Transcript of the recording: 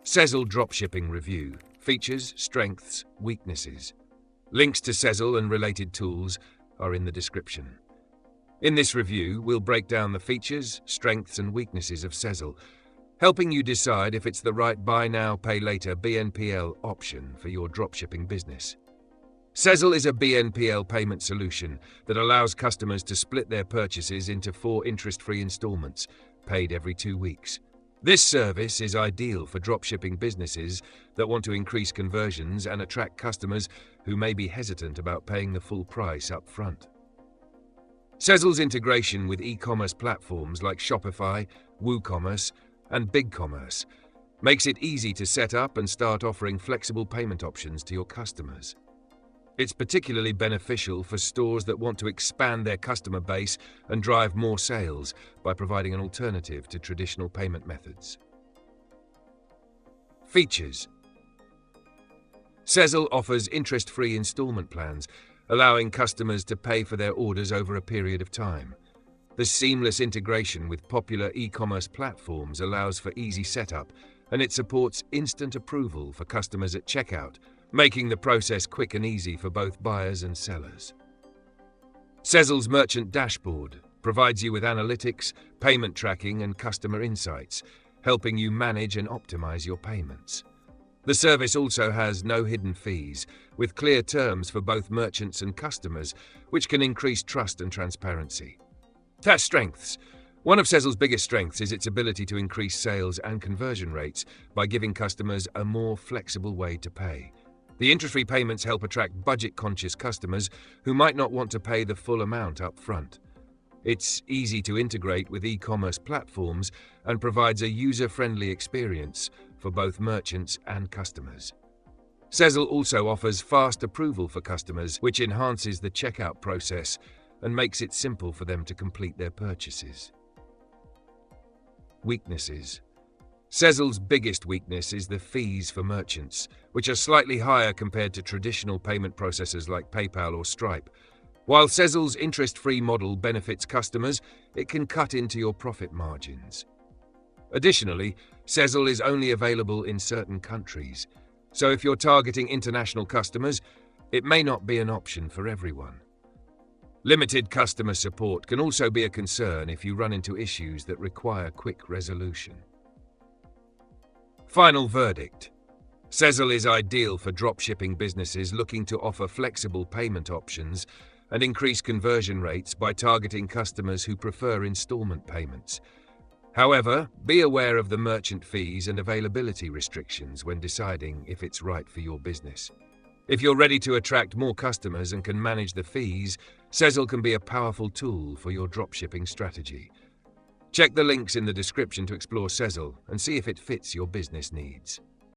Sezzle Dropshipping Review. Features, strengths, weaknesses. Links to Sezzle and related tools are in the description. In this review, we'll break down the features, strengths and weaknesses of Sezzle, helping you decide if it's the right buy now, pay later BNPL option for your dropshipping business. Sezzle is a BNPL payment solution that allows customers to split their purchases into 4 interest-free installments, paid every 2 weeks. This service is ideal for dropshipping businesses that want to increase conversions and attract customers who may be hesitant about paying the full price up front. Sezzle's integration with e-commerce platforms like Shopify, WooCommerce, and BigCommerce makes it easy to set up and start offering flexible payment options to your customers. It's particularly beneficial for stores that want to expand their customer base and drive more sales by providing an alternative to traditional payment methods. Features. Sezzle offers interest-free installment plans, allowing customers to pay for their orders over a period of time. The seamless integration with popular e-commerce platforms allows for easy setup, and it supports instant approval for customers at checkout, making the process quick and easy for both buyers and sellers. Sezzle's Merchant Dashboard provides you with analytics, payment tracking, and customer insights, helping you manage and optimize your payments. The service also has no hidden fees, with clear terms for both merchants and customers, which can increase trust and transparency. Strengths. One of Sezzle's biggest strengths is its ability to increase sales and conversion rates by giving customers a more flexible way to pay. The interest-free payments help attract budget-conscious customers who might not want to pay the full amount up front. It's easy to integrate with e-commerce platforms and provides a user-friendly experience for both merchants and customers. Sezzle also offers fast approval for customers, which enhances the checkout process and makes it simple for them to complete their purchases. Weaknesses. Sezzle's biggest weakness is the fees for merchants, which are slightly higher compared to traditional payment processors like PayPal or Stripe. While Sezzle's interest-free model benefits customers, it can cut into your profit margins. Additionally, Sezzle is only available in certain countries, so if you're targeting international customers, it may not be an option for everyone. Limited customer support can also be a concern if you run into issues that require quick resolution. Final verdict. Sezzle is ideal for dropshipping businesses looking to offer flexible payment options and increase conversion rates by targeting customers who prefer installment payments. However, be aware of the merchant fees and availability restrictions when deciding if it's right for your business. If you're ready to attract more customers and can manage the fees, Sezzle can be a powerful tool for your dropshipping strategy. Check the links in the description to explore Sezzle and see if it fits your business needs.